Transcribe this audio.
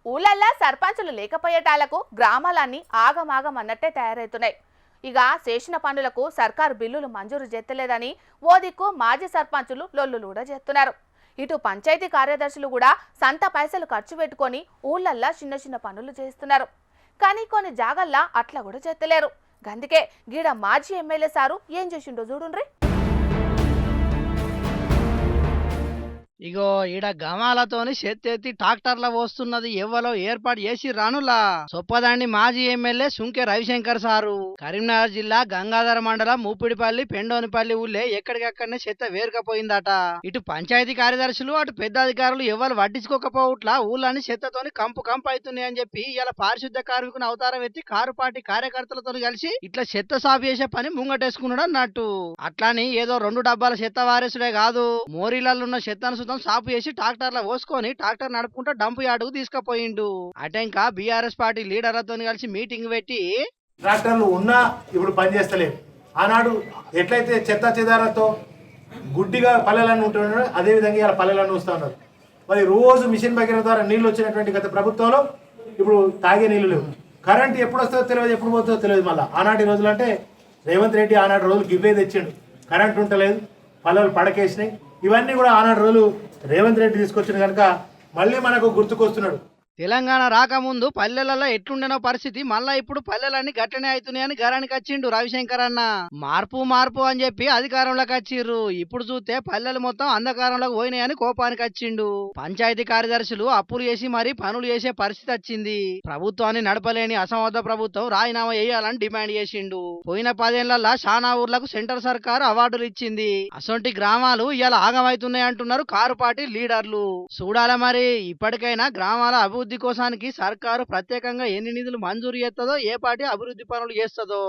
ఊళ్ళల్లా సర్పంచులు లేకపోయేటాలకు గ్రామాలన్నీ ఆగమాగం అన్నట్టే తయారవుతున్నాయి. ఇక చేసిన పనులకు సర్కారు బిల్లులు మంజూరు చేస్తలేదని ఓ దిక్కు మాజీ సర్పంచులు లొల్లులు కూడా చేస్తున్నారు. ఇటు పంచాయతీ కార్యదర్శులు కూడా సంత పైసలు ఖర్చు పెట్టుకొని ఊళ్ళల్లా చిన్న చిన్న పనులు చేస్తున్నారు. కానీ కొన్ని జాగల్లా అట్లా కూడా చేస్తలేరు. గందుకే గీడ మాజీ ఎమ్మెల్యే సారు ఏం చేసిండో చూడుండ్రి. ఇగో ఈడ గమాలతోని చేత్తెత్తి ట్రాక్టర్ల పోస్తున్నది ఎవ్వలో ఏర్పాటు చేసి రానులా చొప్పదండి మాజీ ఎమ్మెల్యే సుంకె రవిశంకర్ సారు. కరీంనగర్ జిల్లా గంగాధర మండలం మూపిడిపల్లి పెండోనిపల్లి ఊళ్ళే ఎక్కడికక్కడనే చెత్త వేరుకపోయిందట. ఇటు పంచాయతీ కార్యదర్శులు అటు పెద్ద అధికారులు ఎవరు పట్టించుకోకపోవట్లా ఊళ్ళని చెత్తతోని కంపు అవుతున్నాయని చెప్పి ఇలా పారిశుద్ధ కార్మికుని అవతారం ఎత్తి కారు పార్టీ కార్యకర్తలతో కలిసి ఇట్లా చెత్త సాఫ్ చేసే పని ముంగటేసుకున్నాడు అన్నట్టు. అట్లాని ఏదో 2 డబ్బాల చెత్త వారేసుడే కాదు, మోరీలలో ఉన్న చెత్తను సాపు చేసి ట్రాక్టర్ల పోసుకొని ట్రాక్టర్ నడుపుకుంటూ డంపు యార్డుకు తీసుకుపోయిండు. అటెంకా బీఆర్ఎస్ పార్టీ లీడర్లతో కలిసి మీటింగ్ పెట్టి ట్రాక్టర్లు ఉన్నా ఇప్పుడు పనిచేస్తలేవు. ఆనాడు ఎట్లయితే చెత్త చెదారతో గుడ్డిగా పల్లెలను ఉంటున్నారో అదే విధంగా ఇలా పల్లెలను వస్తూ ఉన్నారు. మరి రోజు మిషన్ భగీరథ ద్వారా నీళ్లు వచ్చినటువంటి గత ప్రభుత్వంలో ఇప్పుడు తాగే నీళ్లు లేవు. కరెంట్ ఎప్పుడు వస్తుందో తెలియదు, ఎప్పుడు పోతుందో తెలియదు. మళ్ళీ ఆనాటి రోజులు అంటే రేవంత్ రెడ్డి ఆనాటి రోజులు గివ్వే తెచ్చిండు, కరెంట్ ఉంటలేదు, పల్లెలు పడకేసినాయి. ఇవన్నీ కూడా ఆనాటి రోజులు రేవంత్ రెడ్డి తీసుకొచ్చిన కనుక మళ్ళీ మనకు గుర్తుకొస్తున్నాడు. తెలంగాణ రాకముందు పల్లెలలో ఎట్లుండేనో పరిస్థితి మళ్ళా ఇప్పుడు పల్లెలన్నీ గట్టనే అవుతున్నాయని గరానికి వచ్చిండు రవిశంకర్ అన్న. మార్పు అని చెప్పి అధికారంలోకి వచ్చిర్రు. ఇప్పుడు చూస్తే పల్లెలు మొత్తం అంధకారంలోకి పోయినాయని కోపానికి వచ్చిండు. పంచాయతీ కార్యదర్శులు అప్పులు చేసి మరీ పనులు చేసే పరిస్థితి వచ్చింది. ప్రభుత్వాన్ని నడపలేని అసమర్థ ప్రభుత్వం రాజీనామా చేయాలని డిమాండ్ చేసిండు. పోయిన 10 ఏళ్లలో శానా ఊర్లకు సెంటర్ సర్కారు అవార్డులు ఇచ్చింది. అసొంటి గ్రామాలు ఇలా ఆగమవుతున్నాయి అంటున్నారు కారు పార్టీ లీడర్లు. చూడాల మరి ఇప్పటికైనా గ్రామాల అభివృద్ధి కోసానికి సర్కారు ప్రత్యేకంగా ఎన్ని నిధులు మంజూరు చేస్తుందో, ఏ పార్టీ అభివృద్ధి పనులు చేస్తుందో.